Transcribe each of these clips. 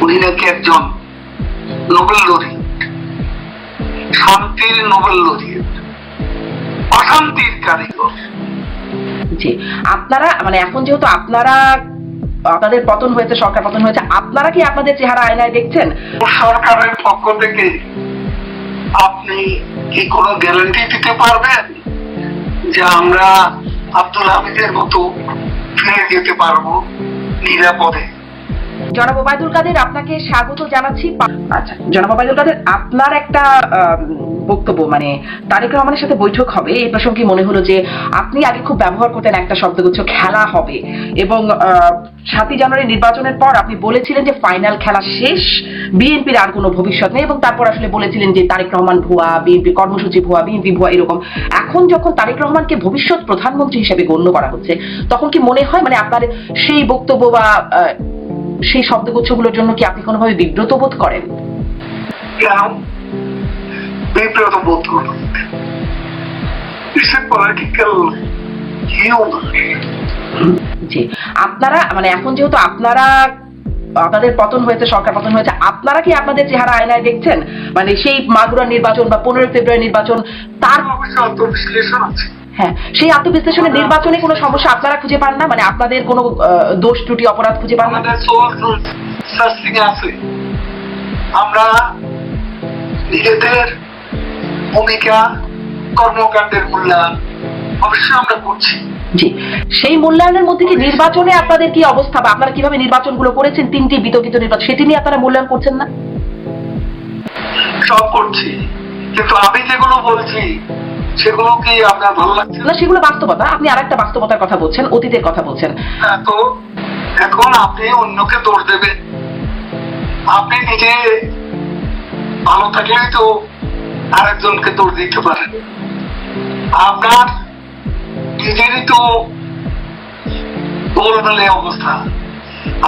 উনি নাকি একজন নোবেল লরিয়েট, শান্তির নোবেল লরিয়েট, অশান্তির কারিগর। জি, আপনারা মানে এখন যেহেতু আপনাদের পতন হয়েছে, সরকার পতন হয়েছে, আপনারা কি আপনাদের চেহারা আয়নায় দেখছেন? সরকারের পক্ষ থেকে আপনি কি কোনো গ্যারান্টি দিতে পারবেন যে আমরা আব্দুল হামিদের মতো ফিরে যেতে পারবো নিরাপদে? জনাব ওবায়দুল কাদের, আপনাকে স্বাগত জানাচ্ছি। আচ্ছা জনাব ওবায়দুল কাদের, আপনার একটা বক্তব্য মানে তারেক রহমানের সাথে বৈঠক হবে, এই প্রসঙ্গে মনে হলো যে আপনি আগে খুব ব্যবহার করতেন একটা শব্দগুচ্ছ, খেলা হবে, এবং 7ই জানুয়ারি নির্বাচনের পর আপনি বলেছিলেন যে ফাইনাল খেলা শেষ, বিএনপির আর কোনো ভবিষ্যৎ নেই, এবং তারপর আসলে বলেছিলেন যে তারেক রহমান ভুয়া, বিএনপি কর্মসূচি ভুয়া, বিএনপি ভুয়া, এরকম। এখন যখন তারেক রহমানকে ভবিষ্যৎ প্রধানমন্ত্রী হিসেবে গণ্য করা হচ্ছে, তখন কি মনে হয় মানে আপনার সেই বক্তব্য বা সেই শব্দগুচ্ছগুলোর জন্য কি আপনি কোনোভাবে বিব্রত বোধ করেন? কেন বিব্রত বোধ করবেন? পলিটিক্যাল জি, আপনারা মানে এখন যেহেতু আপনাদের পতন হয়েছে, সরকার পতন হয়েছে, আপনারা কি আপনাদের চেহারা আয়নায় দেখছেন? মানে সেই মাগুরা নির্বাচন বা 15 ফেব্রুয়ারি নির্বাচন, তার অবশ্যই আত্মবিশ্লেষণ আছে। হ্যাঁ, সেই আত্মবিশ্লেষণের নির্বাচনে কোনো সমস্যা আপনারা খুঁজে পান না? মানে আপনাদের কোনো দোষ ত্রুটি অপরাধ খুঁজে পান না? আমাদের সোল সার্চিং আছে। আমরা নিজেদের ভূমিকা, কর্মকাণ্ডের মূল্যায়ন অবশ্যই আমরা করছি। জি, সেই মূল্যায়নের মধ্যে কি নির্বাচনে আপনাদের কি অবস্থা বা আপনারা কিভাবে নির্বাচনগুলো করেছেন, 3টি বিতর্কিত নির্বাচন, সেটি নিয়ে আপনারা মূল্যায়ন করছেন না? সব করছি, কিন্তু আমি যেগুলো বলছি সেগুলো কি আপনার ভালো লাগছে না? সেগুলো বাস্তবতা। আপনি আরেকটা বাস্তবতার কথা বলছেন, অতীতের কথা বলছেন। তো এখন আপনি অন্যকে দোষ দেবেন? আপনি নিজে ভালো থাকলেই তো আরেকজনকে দোষ দিতে পারেন। আপনার নিজেরই তো গোলমেলে অবস্থা,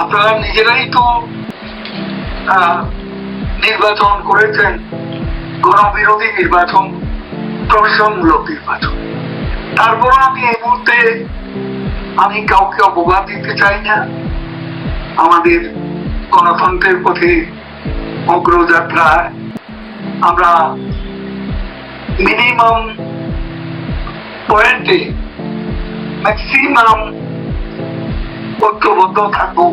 আপনারা নিজেরাই তো নির্বাচন করেছেন, গণবিরোধী নির্বাচন, প্রশাসনমূলক নির্বাচন। তারপর আমি এই মুহূর্তে আমি কাউকে অবজ্ঞা দিতে চাই না। আমাদের গণতন্ত্রের পথে অগ্রযাত্রায় আমরা মিনিমাম পয়েন্টে ম্যাক্সিমাম ঐক্যবদ্ধ থাকবো,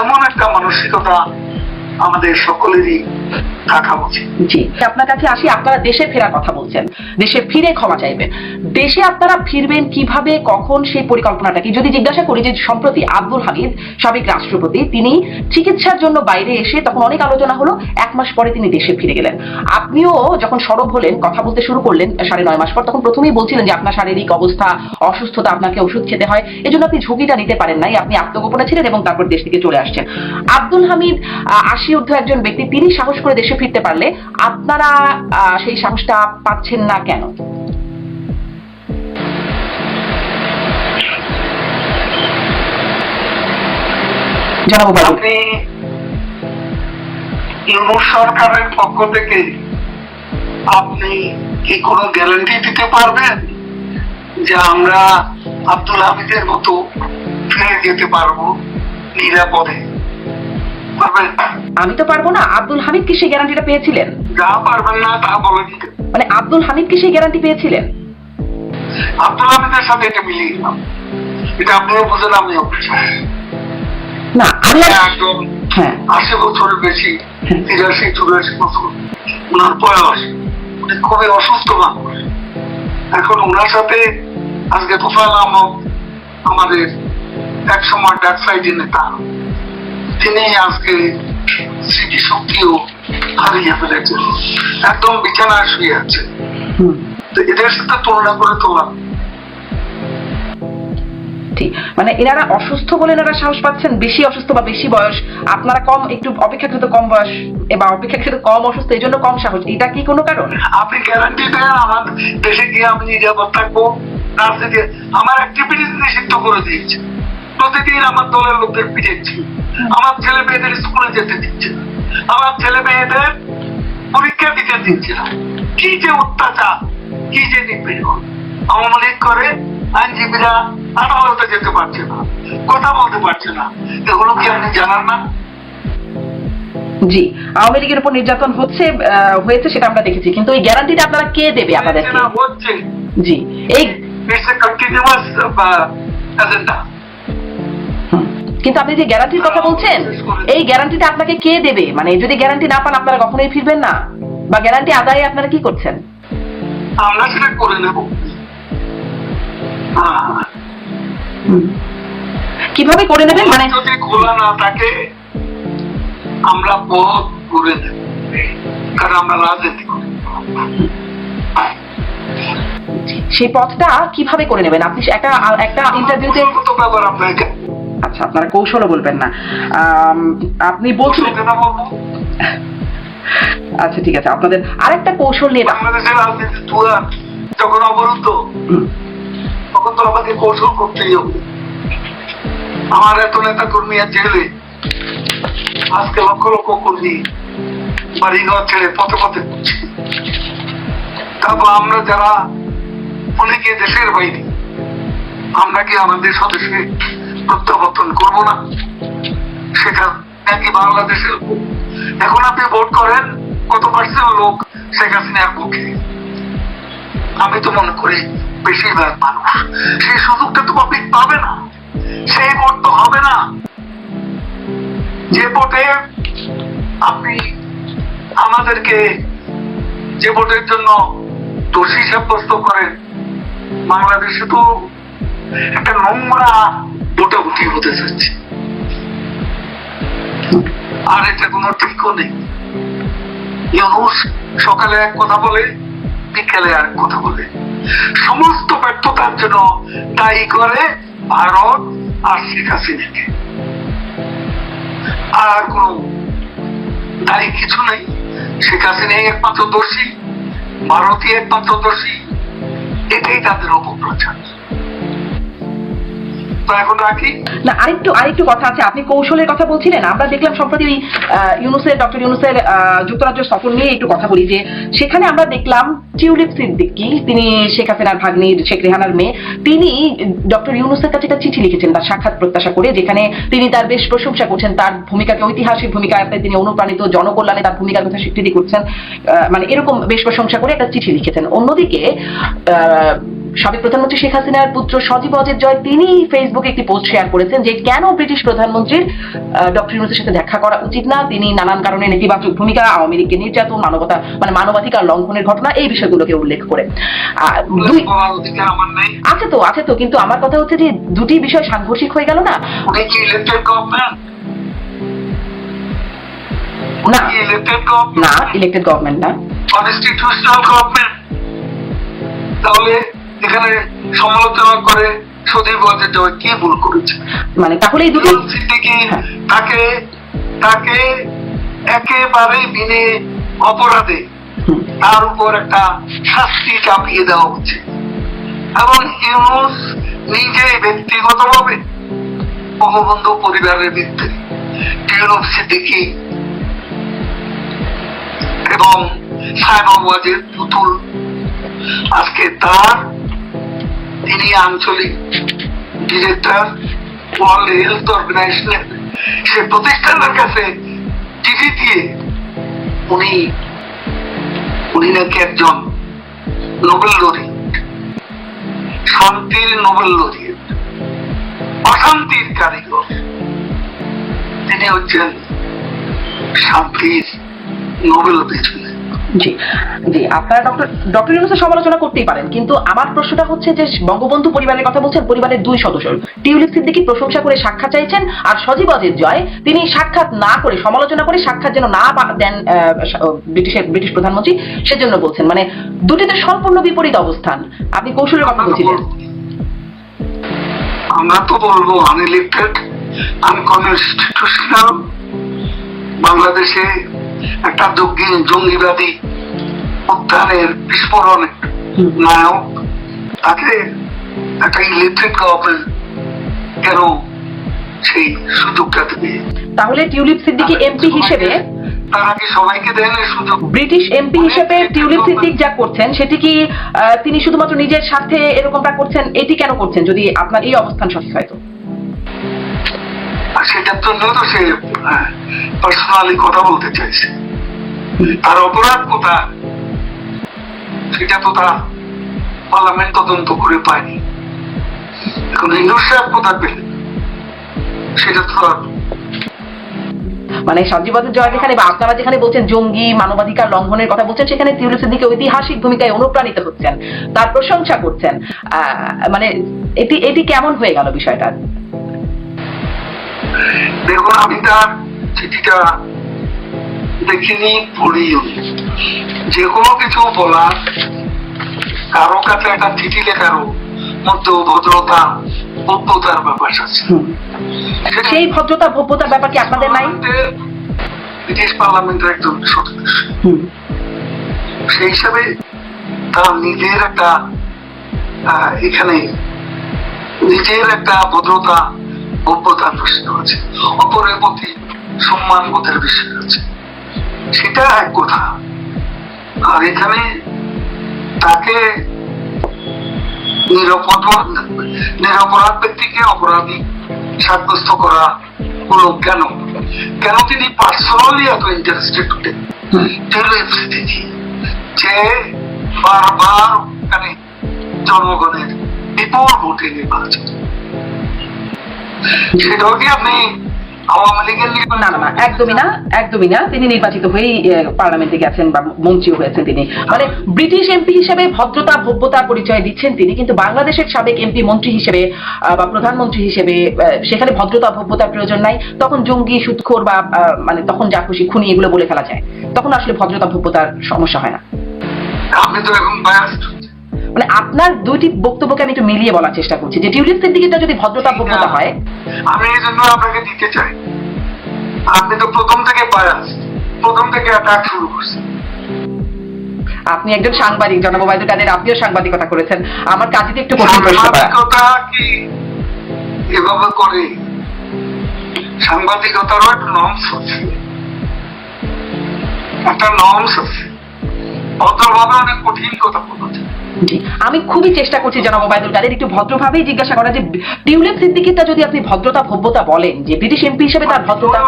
এমন একটা মানসিকতা আমাদের সকলেরই থাকা উচিত। জি, আপনার কাছে আসি, আপনারা দেশে ফেরার কথা বলছেন, দেশে ফিরে ক্ষমা চাইবেন। দেশে আপনারা ফিরবেন কিভাবে, কখন, সেই পরিকল্পনাটা কি? যদি জিজ্ঞাসা করি যে সম্প্রতি আব্দুল হামিদ সাবেক রাষ্ট্রপতি, তিনি চিকিৎসার জন্য বাইরে এসে তখন অনেক আলোচনা হলো, 1 মাস পরে তিনি দেশে ফিরে গেলেন। আপনিও যখন সরব হলেন, কথা বলতে শুরু করলেন 9.5 মাস পর, তখন প্রথমেই বলছিলেন যে আপনার শারীরিক অবস্থা, অসুস্থতা, আপনাকে ওষুধ খেতে হয়, এজন্য আপনি ঝুঁকিটা নিতে পারেন নাই, আপনি আত্মগোপনে ছিলেন এবং তারপর দেশ থেকে চলে আসছেন। আব্দুল হামিদ 80 ঊর্ধ্ব একজন ব্যক্তি, তিনি সাহস করে দেশে ফিরতে পারলে আপনারা সেই সাহসটা পাচ্ছেন না কেন? আপনি ইউনূস সরকারের পক্ষ থেকে আপনি কি কোনো গ্যারান্টি দিতে পারবেন যে আমরা আব্দুল হামিদের মতো ফিরে যেতে পারবো নিরাপদে? আমি তো পারবো না। আব্দুল হামিদ কি সেই গ্যারান্টিটা পেয়েছিলেন? যা পারবেন না তা বলেন। মানে আব্দুল হামিদ কি সেই গ্যারান্টি পেয়েছিলেন? আব্দুল হামিদের সাথে এটা মিলিয়ে গেলাম, এটা আপনিও বুঝেন, আমিও বুঝেন না। আমি একদম 80 বছরের বেশি, 83-84 বছর ওনার বয়স, উনি খুবই অসুস্থ মানুষ। এখন ওনার সাথে আজকে তোফায়েল আহমদ, আমাদের এক সময় ডাকসাইডি নেতা, তিনি আজকে স্মৃতিশক্তিও হারিয়ে ফেলেছেন, একদম বিছানায় শুয়ে আছে। এদের সাথে তুলনা করে তোলা মানে এনারা অসুস্থ বলে এনারা সাহস পাচ্ছেন, বেশি অসুস্থ বা বেশি বয়স, আপনারা কম, একটু অপেক্ষাকৃত কম বয়স বা অপেক্ষাকৃত কম অসুস্থ, এই জন্য কম সাহস, এটা কি কোনো কারণ? আপনি গ্যারান্টি দেন আমার দেশে গিয়ে আমি নিরাপদ থাকবো? রাজনীতি আমার অ্যাক্টিভিটিস নিষিদ্ধ করে দিয়েছে, প্রতিদিন আমার দলের লোকদের পিটাচ্ছি, আমার ছেলে মেয়েদের স্কুলে যেতে দিচ্ছে না, আমার ছেলে মেয়েদের পরীক্ষা দিতে দিচ্ছে না। কি যে অত্যাচার, কি যে নিপীড়ন! আওয়ামী লীগ করে আইনজীবীরা আদালতে যেতে পারছে না, কথা বলতে পারছে না, এগুলো কি আপনি জানান না? জি, আওয়ামী লীগের উপর নির্যাতন হয়েছে সেটা আমরা দেখেছি, কিন্তু এই গ্যারান্টিটা আপনারা কে দেবে আপনাদেরকে? হচ্ছে জি, এই ইটস এ কন্টিনিউয়াস এজেন্ডা। কিন্তু আপনি যে গ্যারান্টির কথা বলছেন, এই গ্যারান্টিটা আপনাকে কে দেবে? মানে যদি গ্যারান্টি না পান আপনারা কখনোই ফিরবেন না, বা গ্যারান্টি আদায়ে আপনারা কি করছেন? আমরা সেটা করে নেব। কিভাবে করে নেবেন? মানে যদি খোলা না থাকে আমরা পথ করে দেব, কারণ আমরা রাজনীতি করি। সেই পথটা কিভাবে করে নেবেন? আপনি একটা ইন্টারভিউতে কত ব্যাপার আপনাকে, আচ্ছা আপনারা কৌশলও বলবেন না, আপনি বলছিলেন। আচ্ছা ঠিক আছে, আপনাদের আরেকটা কৌশল নিয়ে। বাংলাদেশের রাজনীতি যখন অবরুদ্ধ তখন তো আমাকে কৌশল করতেই হবে। আমার এত নেতা কর্মী জেলে, আজকে লক্ষ লক্ষ কর্মী বাড়িঘর ছেড়ে পথে পথে ঘুরছে। তারপর আমরা যারা অনেকে দেশের বাইরে, আমরা কি আমাদের স্বদেশে প্রত্যাবর্তন করবো না? সেটা নাকি বাংলাদেশের লোক? এখন আপনি ভোট করেন, কত পার্সেন্ট লোক শেখ হাসিনার পক্ষে? আমি তো মনে করি বেশিরভাগ মানুষ। সেই সুযোগটা তো পাবলিক পাবে না, সেই ভোট তো হবে না। যে ভোটে আপনি আমাদেরকে, যে ভোটের জন্য দোষী সাব্যস্ত করেন, বাংলাদেশে তো একটা নোংরা ভোটাভুটি হতে যাচ্ছে। আর এটা কোনো ঠিকও নেই। ইউনূস সকালে এক কথা বলে, বিকেলে আর কথা বলে। সমস্ত ব্যর্থতার জন্য দায়ী করে ভারত আর শেখ হাসিনাকে, আর কোন দায়ী কিছু নেই। শেখ হাসিনাই একমাত্র দোষী, ভারতই একমাত্র দোষী, এটাই তাদের অপপ্রচার। এখন রাখি না, আরেকটু কথা আছে। আপনি কৌশলের কথা বলছিলেন, আমরা দেখলাম সম্প্রতি ডক্টর ইউনূসের যুক্তরাজ্য সফর নিয়ে একটু কথা বলি, যে সেখানে আমরা দেখলাম টিউলিপ সিদ্দিকী, তিনি শেখ হাসিনার ভাগ্নি শেখ রেহানার মেয়ে, তিনি ডক্টর ইউনূসের কাছে একটা চিঠি লিখেছেন তার সাক্ষাৎ প্রত্যাশা করে, যেখানে তিনি তার বেশ প্রশংসা করছেন, তার ভূমিকাকে, ঐতিহাসিক ভূমিকাতে তিনি অনুপ্রাণিত, জনকল্যাণে তার ভূমিকার কথা স্বীকৃতি করছেন, মানে এরকম বেশ প্রশংসা করে একটা চিঠি লিখেছেন। অন্যদিকে সাবেক প্রধানমন্ত্রী শেখ হাসিনার পুত্র সজীব অজের জয়, তিনি ফেসবুকে একটি পোস্ট শেয়ার করেছেন যে কেন ব্রিটিশ প্রধানমন্ত্রীর ডক্টর ইউনূসের সাথে দেখা করা উচিত না, তিনি নানান কারণে নেতিবাচক ভূমিকা, আওয়ামী লীগকে নির্যাতন, মানবাধিকার লঙ্ঘনের ঘটনা, এই বিষয়গুলোকে উল্লেখ করে। আছে তো, কিন্তু আমার কথা হচ্ছে যে দুটি বিষয় সাংঘর্ষিক হয়ে গেল না? না, ইলেক্টেড গভর্নমেন্ট না, কনস্টিটিউশনাল গভর্নমেন্ট। তাহলে এখানে সমালোচনা করে সজীব ওয়াজেদ জয় কি ভুল করেছে? মানে তাহলে এই দুটো সিদ্দিকী তাকে একেবারে বিনে অপরাধে তার উপর একটা শাস্তি চাপিয়ে দেওয়া হচ্ছে, এবং ইউনূস নিজে ব্যক্তিগতভাবে বঙ্গবন্ধু পরিবারের বিরুদ্ধে টিউলিপ সিদ্দিকী এবং সাহেব ওয়াজেদ পুতুল, আজকে তিনি আঞ্চলিক ডিরেক্টর ওয়ার্ল্ড হেলথ অর্গানাইজেশনের, সে প্রতিষ্ঠানের কাছে চিঠি দিয়ে উনি নাকি একজন নোবেল লরিয়েট, শান্তির নোবেল লরিয়েট, অশান্তির কারিগর। তিনি হচ্ছেন শান্তির নোবেল পেয়েছিলেন। জি জি, আপনারা ডক্টর ইউনূসের সমালোচনা করতেই পারেন, কিন্তু আমার প্রশ্নটা হচ্ছে যে বঙ্গবন্ধু পরিবারের কথা বলছেন, পরিবারের দুই সদস্য টিউলিপ সিদ্দিকী প্রশংসা করে সাক্ষাৎ চাইছেন, আর সজীব অজের জয় তিনি সাক্ষাৎ না করে, সমালোচনা করে সাক্ষাৎ যেন না দেন ব্রিটিশ প্রধানমন্ত্রী, সেজন্য বলছেন। মানে দুটিতে সম্পূর্ণ বিপরীত অবস্থান। আপনি কৌশলের কথা বলছিলেন। আমরা তো বলবো আনইলেক্টেড, আনকনস্টিটিউশনাল, বাংলাদেশে একটা জঙ্গিবাদী উত্থানের বিস্ফোরণ নায়ক, তাকে একটা ইলেকটেড গভর্নমেন্ট কেন সেই সুযোগটা দেবে? তাহলে টিউলিপ সিদ্দিকী এমপি হিসেবে, তারা কি সবাইকে দেন এই সুযোগ? ব্রিটিশ এমপি হিসেবে টিউলিপ সিদ্দিক যা করছেন সেটি কি তিনি শুধুমাত্র নিজের স্বার্থে এরকমটা করছেন? এটি কেন করছেন যদি আপনার এই অবস্থান সঠিক হয়? তো আর সেটার জন্য তো সে পার্সোনালি কথা বলতে চাইছে। তার অপরাধ কোথায় সেটা তো তার পার্লামেন্ট তদন্ত করে পায়নি। এখন ইউনূস সাহেব কোথায় পেলেন সেটা তো মানে সঞ্জীবদের জয় যেখানে বা আপনারা যেখানে বলছেন জঙ্গি মানবাধিকার লঙ্ঘনের কথা বলছেন, সেখানে টিউলিপ সিদ্দিকী ঐতিহাসিক ভূমিকায় অনুপ্রাণিত হচ্ছেন, তার প্রশংসা করছেন। মানে এটি কেমন হয়ে গেল বিষয়টা? দেখুন, আমি তার চিঠিটা দেখিনি, পড়িও। যে কোনো কিছু বলার কারো কাছে একটা চিঠি লেখারও মধ্যে ভদ্রতা ভব্যতার ব্যাপার আছে। সেই ভদ্রতা ভব্যতার ব্যাপার কি আপনাদের নাই? ব্রিটিশ পার্লামেন্টের একজন সদস্য, সেই হিসাবে তার নিজের একটা এখানে নিজের একটা ভদ্রতা ভব্যতার প্রশ্ন আছে, অপরের প্রতি সম্মান বোধের বিষয় আছে, সেটা এক কথা। আর এখানে তাকে নিরপরাধ ব্যক্তিকে অপরাধী সাব্যস্ত করা হলো কেন? কেন তিনি পার্সোনালি এত ইন্টারেস্টেড হতেন যে বারবার ওখানে জনগণের বিপুল ভোটে নির্বাচন? সেটাও কি আপনি আওয়ামী লীগের না না না, একদমই না। তিনি নির্বাচিত হয়েই পার্লামেন্টে গেছেন বা মন্ত্রীও হয়েছেন তিনি। মানে ব্রিটিশ এমপি হিসেবে ভদ্রতা ভব্যতার পরিচয় দিচ্ছেন তিনি, কিন্তু বাংলাদেশের সাবেক এমপি মন্ত্রী হিসেবে বা প্রধানমন্ত্রী হিসেবে সেখানে ভদ্রতা ভব্যতার প্রয়োজন নাই। তখন জঙ্গি সুদখোর বা মানে তখন যা খুশি খুনি এগুলো বলে ফেলা যায়, তখন আসলে ভদ্রতা ভব্যতার সমস্যা হয় না। আপনি তো এখন বায়াসড। মানে আপনার দুইটি বক্তব্যকে আমি একটু মিলিয়ে বলার চেষ্টা করছি যে টিউলিপ সিদ্দিকীটা যদি ভদ্রতা ভব্যতা হয়। আমি এই জন্য আপনাকে দিতে চাই, আপনি তো প্রথম থেকে বায়াসড, প্রথম থেকে অ্যাটাক শুরু করছেন। আপনি একজন সাংবাদিক, জনাব ওবায়দুল কাদের, আপনিও সাংবাদিকতা করেছেন। আমার কাজে একটু কঠিন প্রশ্ন করা। সাংবাদিকতা কি এভাবে করে? সাংবাদিকতারও একটা নর্মস আছে, একটা নর্মস আছে। ভদ্রভাবে অনেক কঠিন কথা বলতে। জি, আমি খুবই চেষ্টা করছি জনাব ওবায়দুল কাদের একটু ভদ্রভাবেই জিজ্ঞাসা করা যে টিউলিপ সিদ্দিকীটা যদি আপনি ভদ্রতা ভব্যতা বলেন, যে ব্রিটিশ এমপি হিসেবে তার ভদ্রতা।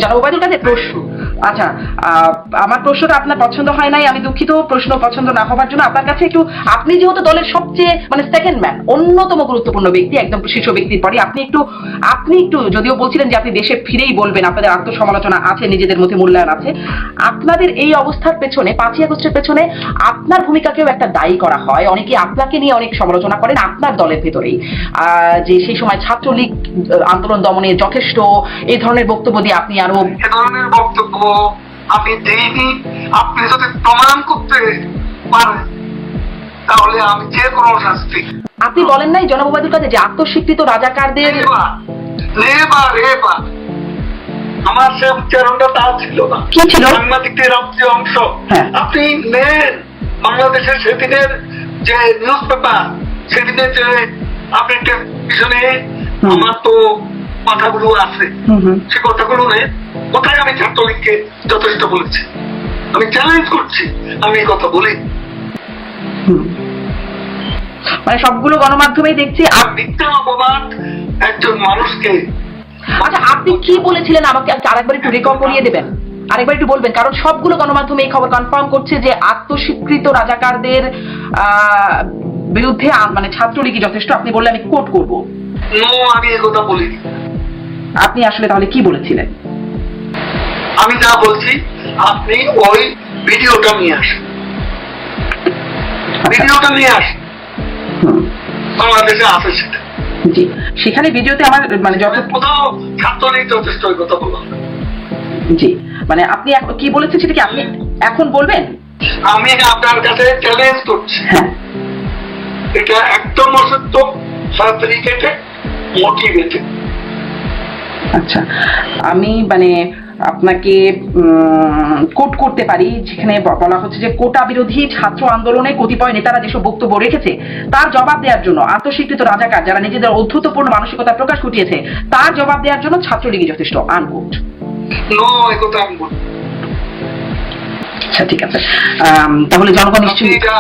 জনাব ওবায়দুল কাদের প্রশ্ন, আচ্ছা আমার প্রশ্নটা আপনার পছন্দ হয় নাই, আমি দুঃখিত। প্রশ্ন পছন্দ না হওয়ার জন্য আপনার কাছে একটু, আপনি যেহেতু দলের সবচেয়ে মানে সেকেন্ড ম্যান, অন্যতম গুরুত্বপূর্ণ ব্যক্তি, একদম শীর্ষ ব্যক্তির পরে আপনি একটু যদিও বলছিলেন যে আপনি দেশে ফিরেই বলবেন, আপনাদের আত্মসমালোচনা আছে, নিজেদের মধ্যে মূল্যায়ন আছে, আপনাদের এই অবস্থার পেছনে 5ই আগস্টের পেছনে আপনার ভূমিকাকেও একটা দায়ী করা হয়। অনেকে আপনাকে নিয়ে অনেক সমালোচনা করেন আপনার দলের ভেতরেই, যে সেই সময় ছাত্রলীগ আন্দোলন দমনে যথেষ্ট এই ধরনের বক্তব্য দিয়ে আপনি আরো এ ধরনের বক্তব্য আমি দেইনি। আপনি যদি প্রমাণ করতে পারেন তাহলে আমি যে কোনো শাস্তি। আপনি বলেন নাই জনাব ওবায়দুল কাদের যে আত্মস্বীকৃত রাজাকারদের আমার সে উচ্চারণটা তা ছিল না, কি ছিল? সাংবাদিকদের যে অংশ। হ্যাঁ। আপনি নেন বাংলাদেশের সেদিনের যে নিউজ পেপার, সেদিনের যে আপনি টেলিভিশনে, আমার তো কথাগুলো আছে, সে কথাগুলো নেই। কোথায় আমি ছাত্রলীগকে যথেষ্ট বলেছি? আমি চ্যালেঞ্জ করছি, আমি এই কথা বলি। মানে সবগুলো গণমাধ্যমেই দেখছি মিথ্যা অপবাদ একজন মানুষকে। আচ্ছা, আপনি কি বলেছিলেন আমাকে আরেকবার একটু রেকর্ড করিয়ে দেবেন, আরেকবার একটু বলবেন, কারণ সবগুলো গণমাধ্যমে এই খবর কনফার্ম করছে যে আত্মস্বীকৃত রাজাকারদের বিরুদ্ধে মানে ছাত্রলীগই যথেষ্ট। আপনি বললে আমি কোট করবো। আমি এই কথা বলিনি। আপনি আসলে তাহলে কি বলেছিলেন? আমি যা বলছি, আপনি ওই ভিডিওটা নিয়ে আসেন, ভিডিওটা নিয়ে আসেন, বাংলাদেশে আছে সেটা। জি, সেখানে ভিডিওতে আমার মানে কোথাও ছাত্রলীগ যথেষ্ট ওই কথা বলা। জি, মানে আপনি কি বলেছেন সেটা কি আপনি এখন বলবেন? আমি আপনার কাছে চ্যালেঞ্জ করছি। হ্যাঁ, এটা একদম অসত্য, ফ্যাব্রিকেটেড, মোটিভেটেড। আচ্ছা, আমি মানে আপনাকে কোট করতে পারি, যেখানে বলা হচ্ছে যে কোটা বিরোধী ছাত্র আন্দোলনে কতিপয় নেতারা যেসব বক্তব্য রেখেছে তার জবাব দেওয়ার জন্য আত্মস্বীকৃত রাজাকার যারা নিজেদের অধ্যুতপূর্ণ মানসিকতা প্রকাশ ঘটিয়েছে তার জবাব দেওয়ার জন্য ছাত্রলীগই যথেষ্ট। আনকোট। আচ্ছা ঠিক আছে, তাহলে জনগণ নিশ্চয়ই এটা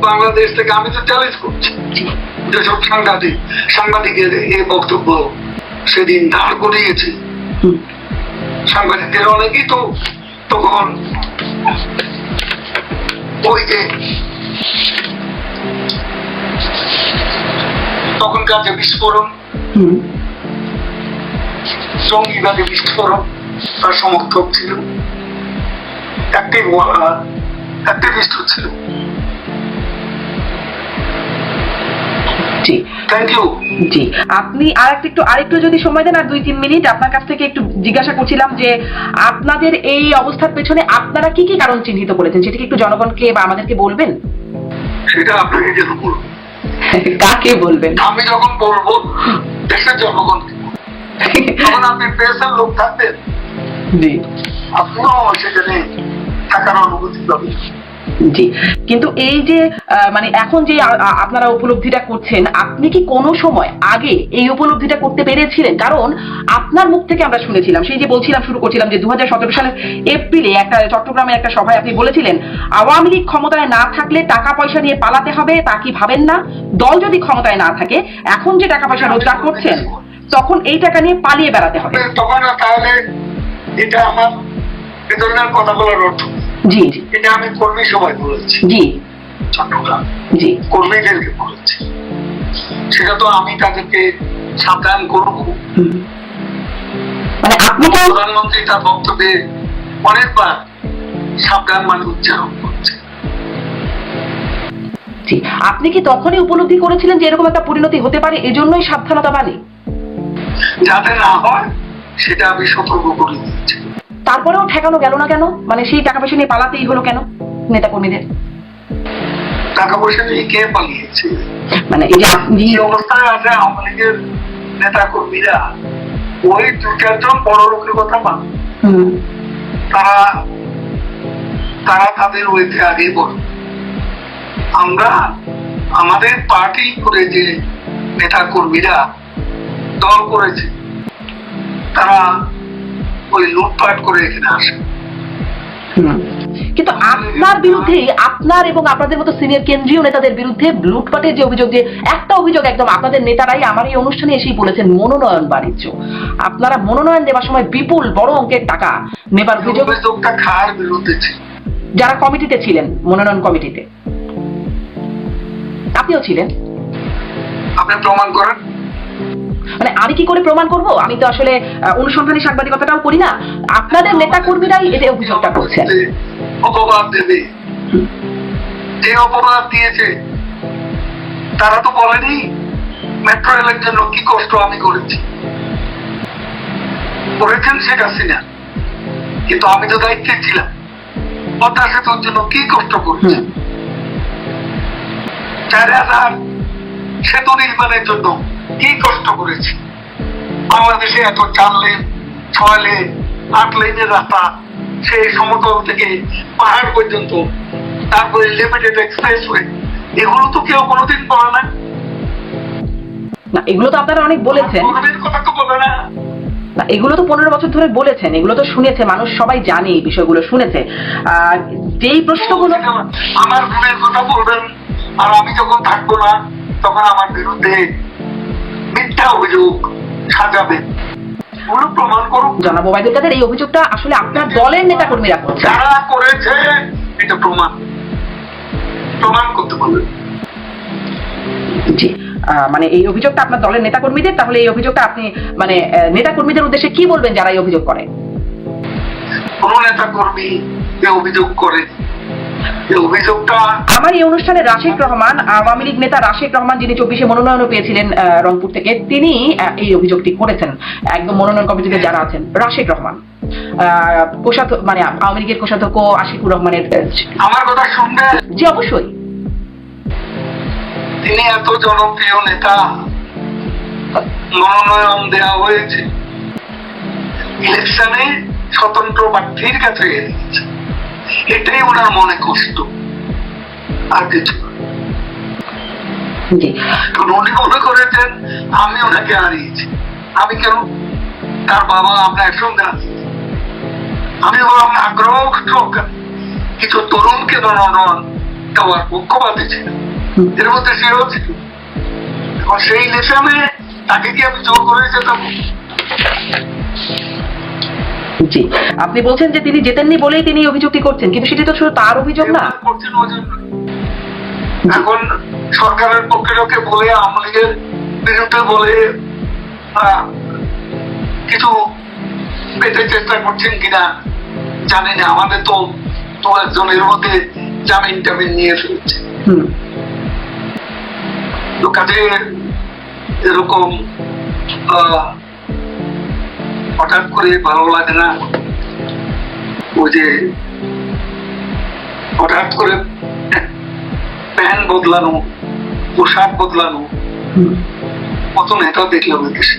বাংলাদেশ থেকে আমি তো চ্যালেঞ্জ করছি যেসব সাংবাদিকের এই বক্তব্য সেদিন দাঁড় করিয়েছে, সাংবাদিকদের অনেকেই তো তখন ওই যে তখনকার যে বিস্ফোরণ, জঙ্গিবাদী বিস্ফোরণ, তার সমর্থক ছিল, অ্যাক্টিভিস্ট ছিল। জি থ্যাংক ইউ। জি, আপনি আরেকটু যদি সময় দেন, আর 2-3 মিনিট আপনার কাছ থেকে একটু জিজ্ঞাসা করছিলাম যে আপনাদের এই অবস্থার পেছনে আপনারা কি কি কারণ চিহ্নিত করেছেন, সেটা কি একটু জনগণকে বা আমাদেরকে বলবেন? সেটা আপনাকে যেন বলবো। কাকে বলবেন? আমি যখন বলবো দেশের জনগণকে, তখন আপনি প্রেসের লোক থাকবেন, জি আপনিও সেখানে থাকার অনুভূতি পাবেন। জি, কিন্তু এই যে মানে এখন যে আপনারা উপলব্ধিটা করছেন, আপনি কি কোনো সময় আগে এই উপলব্ধিটা করতে পেরেছিলেন? কারণ আপনার মুখ থেকে আমরা শুনেছিলাম, সেই যে শুরু করছিলাম যে 2017 সালের এপ্রিলে একটা চট্টগ্রামে একটা সভায় আপনি বলেছিলেন আওয়ামী লীগ ক্ষমতায় না থাকলে টাকা পয়সা নিয়ে পালাতে হবে, তা কি ভাবেন না? দল যদি ক্ষমতায় না থাকে, এখন যে টাকা পয়সা রোজগার করছেন, তখন এই টাকা নিয়ে পালিয়ে বেড়াতে হবে। তখন তাহলে এটা আমার এ ধরনের কথা বলার অর্থ। জি জি, এটা আমি কর্মী সবাই বলেছি, জি চট্টগ্রাম জি, কর্মীদেরকে বলেছি, সেটা তো আমি তাদেরকে সাবধান করব। মানে আপনি তো প্রধানমন্ত্রী তার বক্তব্যে অনেকবার সাবধান মানে উচ্চারণ করছে। জি, আপনি কি তখনই উপলব্ধি করেছিলেন যে এরকম একটা পরিণতি হতে পারে, এজন্যই সাবধানতা বাণী? যাতে না হয় সেটা আমি সতর্ক করে দিচ্ছি। তারপরেও ঠেকানো গেল না কেন? মানে সেই টাকা পয়সা নিয়ে পালাতেই হলো কেন নেতা কর্মীদের? টাকা পয়সা নিয়ে কে পালিয়েছে? মানে এই যে আপনি এই অবস্থায় আছে আওয়ামী লীগের নেতা কর্মীরা, ওই 2-4 বড় লোকের কথা মানে তারা তাদের ওইতে আগেই বল। আমরা আমাদের পার্টি করে যে নেতা কর্মীরা দল করেছে, তারা ওই লুটপাট করে এখানে আসে। কিন্তু আপনার বিরুদ্ধে, আপনার এবং আপনাদের মতো সিনিয়র কেন্দ্রীয় নেতাদের বিরুদ্ধে লুটপাটের যে অভিযোগ, যে একটা অভিযোগ একদম আপনাদের নেতারাই আমার এই অনুষ্ঠানে এসেই বলেছেন, মনোনয়ন বাণিজ্য। আপনারা মনোনয়ন দেওয়ার সময় বিপুল বড় অঙ্কের টাকা নেবার অভিযোগটা কার বিরুদ্ধে ছিল? যারা কমিটিতে ছিলেন, মনোনয়ন কমিটিতে। আপনিও ছিলেন। আপনি প্রমাণ করেন। মানে আমি কি করে প্রমাণ করব? আমি তো আসলে অনুসন্ধানী সাংবাদিকতাটাও করি না। আপনাদের নেতা কর্মীরাই এতে অভিযোগটা করছেন। অপবাদ দেবে, যে অপবাদ দিয়েছে তারা তো বলেনি মেট্রো রেলের জন্য কি কষ্ট আমি করেছি। করেছেন শেখ হাসিনা, কিন্তু আমি তো দায়িত্বে ছিলাম। পদ্মা সেতুর জন্য কি কষ্ট করেছি। 4000 সেতু নির্মাণের জন্য কি কষ্ট করেছি। বাংলাদেশে এত 4 লেন 6 লেন 8 লেনের রাস্তা, সেই সমতল থেকে পাহাড় পর্যন্ত, তারপরে লিমিটেড এক্সপ্রেসওয়ে, এগুলো তো কেউ কোনোদিন বলে না। এগুলো তো আপনারা অনেক বলেছেন, কথা তো বলে না। এগুলো তো 15 বছর ধরে বলেছেন, এগুলো তো শুনেছে মানুষ, সবাই জানে এই বিষয়গুলো, শুনেছে। যেই প্রশ্নগুলো আমার গুণের কথা বলবেন, আর আমি যখন থাকবো না তখন আমার বিরুদ্ধে মিথ্যা অভিযোগ সাজাবেন, ওগুলো প্রমাণ করুন। জনাব ওবায়দুল কাদের, এই অভিযোগটা আসলে আপনার দলের নেতা কর্মীরা করছে। যারা করেছে এটা প্রমাণ করতে পারবেন। জি, মানে এই অভিযোগটা আপনার দলের নেতা কর্মীদের, তাহলে এই অভিযোগটা আপনি মানে নেতা কর্মীদের উদ্দেশ্যে কি বলবেন যারা এই অভিযোগ করে? কোন নেতা কর্মী অভিযোগ করে, অভিযোগটা আমার এই অনুষ্ঠানে রাশেক রহমান, আওয়ামী লীগ নেতা রাশেক রহমান, যিনি 24-এ মনোনয়ন পেয়েছিলেন রংপুর থেকে, তিনি এই অভিযোগটি করেছেন। একদম মনোনয়ন কমিটিতে যারা আছেন, রাশেক রহমান মানে আওয়ামী লীগের কোষাধ্যক্ষ আশিকুর রহমানের। আমার কথা শুনবেন? জি অবশ্যই। তিনি এত জনপ্রিয় নেতা, মনোনয়ন দেওয়া হয়েছে, ইলেকশনে স্বতন্ত্র প্রার্থীর কাছে দিয়েছে, এটাই ওনার মনে কষ্ট, আর কিছু। উনি মনে করেছেন আমি ওনাকে হারিয়েছি। আমি কেন? তার বাবা আমরা একসঙ্গে আছি। আমি বললাম আগ্রহ কিছু তরুণকে মনোনয়ন দেওয়ার পক্ষপাতী ছিল, এর মধ্যে সেও ছিল। এখন সেই ইলেকশনে তাকে কি আমি জোর করে যেতাম? জি, আপনি বলছেন যে তিনি জেতেননি বলেই তিনি অভিযোগটি করছেন, কিন্তু সেটি তো শুধু তার অভিযোগ না। করছেন ওই জন্য। এখন সরকারের পক্ষে লোকে বলে, আওয়ামী লীগের বিরুদ্ধে বলে কিছু পেতে চেষ্টা করছেন কিনা জানি না। আমাদের তো একজনের মধ্যে জামিন টামিন নিয়ে ফেলছে। তো কাজে এরকম হঠাৎ করে ভালো লাগে না। ওই যে হঠাৎ করে প্যান্ট বদলানো, পোশাক বদলানো, কত নেতা দেখলাম দেশে।